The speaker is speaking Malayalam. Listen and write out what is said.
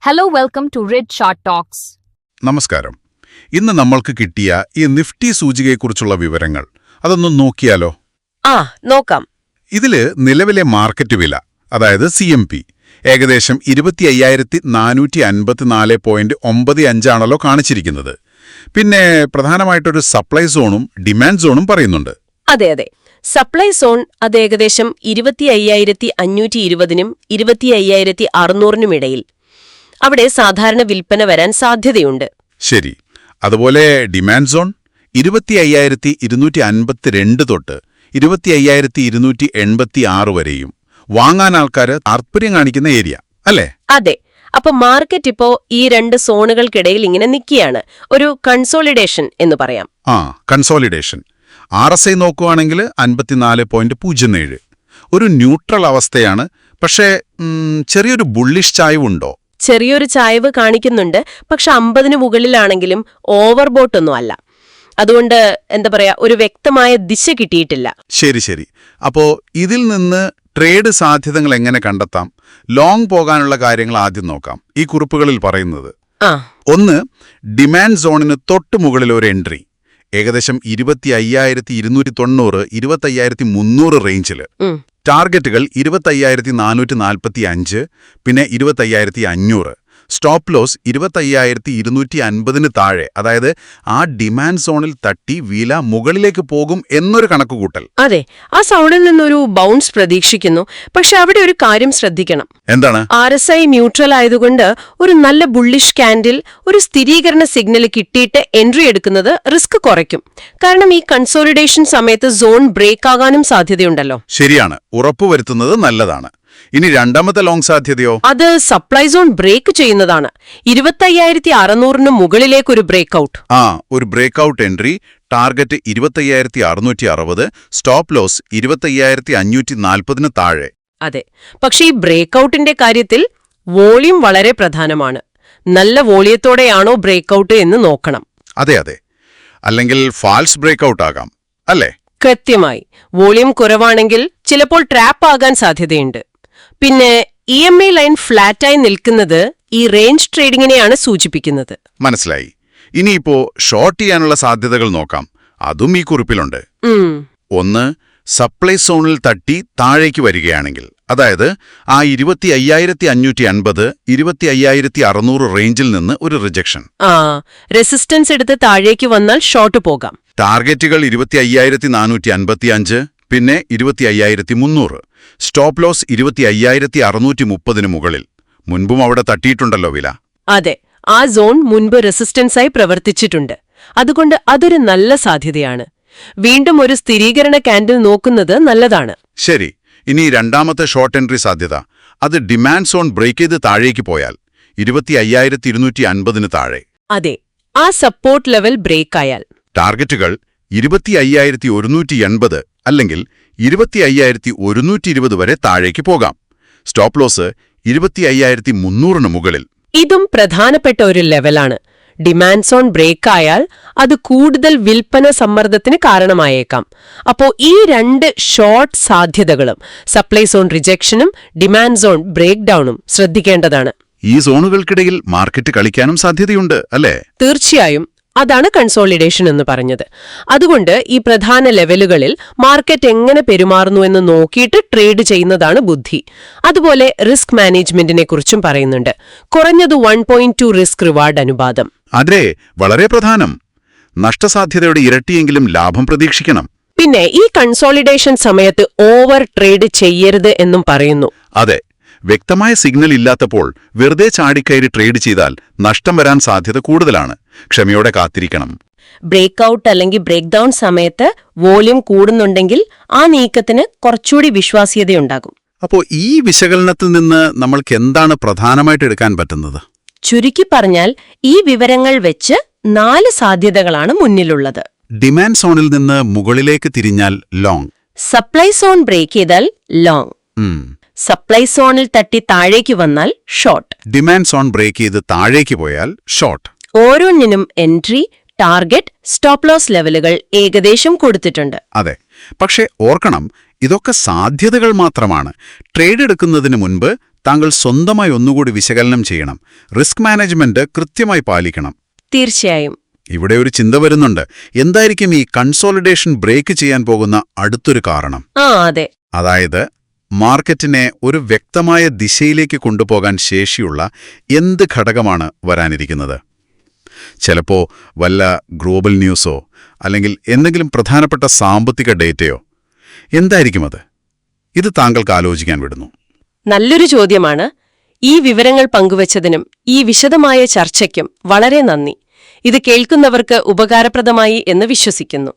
Hello, welcome to Red Chart Talks. നമസ്കാരം. ഇന്ന് നമ്മൾക്ക് കിട്ടിയ ഈ നിഫ്റ്റി സൂചികയെക്കുറിച്ചുള്ള വിവരങ്ങൾ അതൊന്ന് നോക്കിയാലോ? നോക്കാം. ഇതില് നിലവിലെ മാർക്കറ്റ് വില, അതായത് CMP, ഏകദേശം 25,454.95 ആണല്ലോ കാണിച്ചിരിക്കുന്നത്. പിന്നെ പ്രധാനമായിട്ടൊരു സപ്ലൈ സോണും ഡിമാൻഡ് സോണും പറയുന്നുണ്ട്. അതെ. സപ്ലൈ സോൺ അത് ഏകദേശം 25,520-നും 25,600-നും ഇടയിൽ. അവിടെ സാധാരണ വിൽപ്പന വരാൻ സാധ്യതയുണ്ട്. ശരി. അതുപോലെ ഡിമാൻഡ് സോൺ 25,252 തൊട്ട് 25,286 വരെയും വാങ്ങാൻ ആൾക്കാര് താൽപര്യം കാണിക്കുന്ന ഏരിയ അല്ലേ? അതെ. അപ്പൊ മാർക്കറ്റ് ഇപ്പോ ഈ രണ്ട് സോണുകൾക്കിടയിൽ ഇങ്ങനെ നിൽക്കുകയാണ്. ഒരു കൺസോളിഡേഷൻ എന്ന് പറയാം. കൺസോളിഡേഷൻ. RSI നോക്കുകയാണെങ്കിൽ 54.07. ഒരു ന്യൂട്രൽ അവസ്ഥയാണ്. പക്ഷേ ചെറിയൊരു ബുള്ളിഷ് ചായവുണ്ടോ? ചെറിയൊരു ചായ്വ് കാണിക്കുന്നുണ്ട്. പക്ഷെ 50-ന് മുകളിലാണെങ്കിലും ഓവർബോട്ടൊന്നും അല്ല. അതുകൊണ്ട് എന്താ പറയാ, ഒരു വ്യക്തമായ ദിശ കിട്ടിയിട്ടില്ല. ശരി. അപ്പോ ഇതിൽ നിന്ന് ട്രേഡ് സാധ്യതകൾ എങ്ങനെ കണ്ടെത്താം? ലോങ് പോകാനുള്ള കാര്യങ്ങൾ ആദ്യം നോക്കാം. ഈ കുറിപ്പുകളിൽ പറയുന്നത്, ഒന്ന്, ഡിമാൻഡ് സോണിന് തൊട്ട് മുകളിൽ ഒരു എൻട്രി, ഏകദേശം 25,290, 25,300 റേഞ്ചില്. ടാർഗറ്റുകൾ 25,445, പിന്നെ 25,500. സ്റ്റോപ്പ് ലോസ് 25,250-ന് താഴെ. അതായത് ആ ഡിമാൻഡ് സോണിൽ തട്ടി വില മുകളിലേക്ക് പോകും എന്നൊരു കണക്കുകൂട്ടൽ. അതെ, ആ സോണിൽ നിന്നൊരു ബൗൺസ് പ്രതീക്ഷിക്കുന്നു. പക്ഷെ അവിടെ ഒരു കാര്യം ശ്രദ്ധിക്കണം. എന്താണ്? RSI ന്യൂട്രൽ ആയതുകൊണ്ട് ഒരു നല്ല ബുള്ളിഷ് ക്യാൻഡിൽ, ഒരു സ്ഥിരീകരണ സിഗ്നൽ കിട്ടിയിട്ട് എൻട്രി എടുക്കുന്നത് റിസ്ക് കുറയ്ക്കും. കാരണം ഈ കൺസോളിഡേഷൻ സമയത്ത് സോൺ ബ്രേക്ക് ആകാനും സാധ്യതയുണ്ടല്ലോ. ശരിയാണ്, ഉറപ്പുവരുത്തുന്നത് നല്ലതാണ്. ഇനി രണ്ടാമത്തെ ലോങ് സാധ്യതയോ? അത് സപ്ലൈ സോൺ ബ്രേക്ക് ചെയ്യുന്നതാണ്. 25,600-ന് മുകളിലേക്കൊരു ബ്രേക്ക് ഔട്ട്. ഒരു breakout entry. Target 25,660, stop loss 25,540-ന് താഴെ. അതെ. പക്ഷേ ഈ ബ്രേക്ക് ഔട്ടിന്റെ കാര്യത്തിൽ വോളിയം വളരെ പ്രധാനമാണ്. നല്ല വോളിയത്തോടെയാണോ ബ്രേക്ക് ഔട്ട് എന്ന് നോക്കണം. അതെ. അല്ലെങ്കിൽ ഫാൾസ് ബ്രേക്ക് ഔട്ട് ആകാം, അല്ലേ? കൃത്യമായി. വോളിയം കുറവാണെങ്കിൽ ചിലപ്പോൾ ട്രാപ്പ് ആകാൻ സാധ്യതയുണ്ട്. പിന്നെ EMA ലൈൻ ഫ്ലാറ്റായി നിൽക്കുന്നത് ഈ റേഞ്ച് ട്രേഡിങ്ങിനെയാണ് സൂചിപ്പിക്കുന്നത്. മനസ്സിലായി. ഇനിയിപ്പോ ഷോർട്ട് ചെയ്യാനുള്ള സാധ്യതകൾ നോക്കാം. അതും ഈ കുറിപ്പിലുണ്ട്. ഒന്ന്, സപ്ലൈ സോണിൽ തട്ടി താഴേക്ക് വരികയാണെങ്കിൽ, അതായത് ആ 25,550, 25,600 റേഞ്ചിൽ നിന്ന് ഒരു റിജക്ഷൻ. റെസിസ്റ്റൻസ് എടുത്ത് താഴേക്ക് വന്നാൽ ഷോർട്ട് പോകാം. ടാർഗറ്റുകൾ 25,455, പിന്നെ 25,300. സ്റ്റോപ്പ് ലോസ് 25,630-ന് മുകളിൽ. മുൻപും അവിടെ തട്ടിയിട്ടുണ്ടല്ലോ വില. അതെ, ആ സോൺ മുൻപ് റെസിസ്റ്റൻസായി പ്രവർത്തിച്ചിട്ടുണ്ട്. അതുകൊണ്ട് അതൊരു നല്ല സാധ്യതയാണ്. വീണ്ടും ഒരു സ്ഥിരീകരണ ക്യാൻഡിൽ നോക്കുന്നത് നല്ലതാണ്. ശരി. ഇനി രണ്ടാമത്തെ ഷോർട്ട് എൻട്രി സാധ്യത. അത് ഡിമാൻഡ് സോൺ ബ്രേക്ക് ചെയ്ത് താഴേക്ക് പോയാൽ 25,250-ന് താഴെ. അതെ, ആ സപ്പോർട്ട് ലെവൽ ബ്രേക്ക് ആയാൽ ടാർഗറ്റുകൾ 25,180 അല്ലെങ്കിൽ 25,120 വരെ താഴേക്ക് പോകാം. സ്റ്റോപ്പ് ലോസ് 25,300-ന് മുകളിൽ. ഇതും പ്രധാനപ്പെട്ട ഒരു ലെവലാണ്. ഡിമാൻഡ് സോൺ ബ്രേക്ക് ആയാൽ അത് കൂടുതൽ വിൽപ്പന സമ്മർദ്ദത്തിന് കാരണമായേക്കാം. അപ്പോ ഈ രണ്ട് ഷോർട്ട് സാധ്യതകളും, സപ്ലൈ സോൺ റിജക്ഷനും ഡിമാൻഡ് സോൺ ബ്രേക്ക് ഡൌണും ശ്രദ്ധിക്കേണ്ടതാണ്. ഈ സോണുകൾക്കിടയിൽ മാർക്കറ്റ് കളിക്കാനും സാധ്യതയുണ്ട്, അല്ലേ? തീർച്ചയായും. അതാണ് കൺസോളിഡേഷൻ എന്ന് പറഞ്ഞത്. അതുകൊണ്ട് ഈ പ്രധാന ലെവലുകളിൽ മാർക്കറ്റ് എങ്ങനെ പെരുമാറുന്നു എന്ന് നോക്കിയിട്ട് ട്രേഡ് ചെയ്യുന്നതാണ് ബുദ്ധി. അതുപോലെ റിസ്ക് മാനേജ്മെന്റിനെ കുറിച്ചും പറയുന്നുണ്ട്. കുറഞ്ഞത് 1.2 റിസ്ക് റിവാർഡ് അനുപാതം. അതെ, വളരെ പ്രധാനം. നഷ്ടസാധ്യതയുടെ ഇരട്ടിയെങ്കിലും ലാഭം പ്രതീക്ഷിക്കണം. പിന്നെ ഈ കൺസോളിഡേഷൻ സമയത്ത് ഓവർ ട്രേഡ് ചെയ്യരുത് എന്നും പറയുന്നു. അതെ, വ്യക്തമായ സിഗ്നൽ ഇല്ലാത്തപ്പോൾ വെറുതെ ചാടിക്കയറി ട്രേഡ് ചെയ്താൽ നഷ്ടം വരാൻ സാധ്യത കൂടുതലാണ്. ക്ഷമയോടെ കാത്തിരിക്കണം. ബ്രേക്ക് ഔട്ട് അല്ലെങ്കിൽ ബ്രേക്ക് ഡൌൺ സമയത്ത് വോള്യൂം കൂടുന്നുണ്ടെങ്കിൽ ആ നീക്കത്തിന് കുറച്ചുകൂടി വിശ്വാസ്യതയുണ്ടാകും. അപ്പോൾ ഈ വിശകലനത്തിൽ നിന്ന് നമ്മൾക്ക് എന്താണ് പ്രധാനമായിട്ട് എടുക്കാൻ പറ്റുന്നത്? ചുരുക്കി പറഞ്ഞാൽ ഈ വിവരങ്ങൾ വെച്ച് 4 സാധ്യതകളാണ് മുന്നിലുള്ളത്. ഡിമാൻഡ് സോണിൽ നിന്ന് മുകളിലേക്ക് തിരിഞ്ഞാൽ ലോങ്. സപ്ലൈ സോൺ ബ്രേക്ക് ചെയ്താൽ ലോങ്. സപ്ലൈ സോണിൽ തട്ടി താഴേക്ക് വന്നാൽ ഷോർട്ട്. ഡിമാൻഡ് സോൺ ബ്രേക്ക് ചെയ്ത് താഴേക്ക് പോയാൽ ഷോർട്ട്. ഓരോന്നിനും എൻട്രി, ടാർഗറ്റ്, സ്റ്റോപ്പ് ലോസ് ലെവലുകൾ ഏകദേശം കൊടുത്തിട്ടുണ്ട്. അതെ, പക്ഷേ ഓർക്കണം, ഇതൊക്കെ സാധ്യതകൾ മാത്രമാണ്. ട്രേഡ് എടുക്കുന്നതിന് മുൻപ് താങ്കൾ സ്വന്തമായി ഒന്നുകൂടി വിശകലനം ചെയ്യണം. റിസ്ക് മാനേജ്മെന്റ് കൃത്യമായി പാലിക്കണം. തീർച്ചയായും. ഇവിടെ ഒരു ചിന്ത വരുന്നുണ്ട്. എന്തായിരിക്കും ഈ കൺസോളിഡേഷൻ ബ്രേക്ക് ചെയ്യാൻ പോകുന്ന അടുത്തൊരു കാരണം? അതെ. അതായത് മാർക്കറ്റിനെ ഒരു വ്യക്തമായ ദിശയിലേക്ക് കൊണ്ടുപോകാൻ ശേഷിയുള്ള എന്ത് ഘടകമാണ് വരാനിരിക്കുന്നത്? ചിലപ്പോ വല്ല ഗ്ലോബൽ ന്യൂസോ അല്ലെങ്കിൽ എന്തെങ്കിലും പ്രധാനപ്പെട്ട സാമ്പത്തിക ഡേറ്റയോ? എന്തായിരിക്കും അത്? ഇത് താങ്കൾക്ക് ആലോചിക്കാൻ വിടുന്നു. നല്ലൊരു ചോദ്യമാണ്. ഈ വിവരങ്ങൾ പങ്കുവച്ചതിനും ഈ വിശദമായ ചർച്ചയ്ക്കും വളരെ നന്ദി. ഇത് കേൾക്കുന്നവർക്ക് ഉപകാരപ്രദമായി എന്ന് വിശ്വസിക്കുന്നു.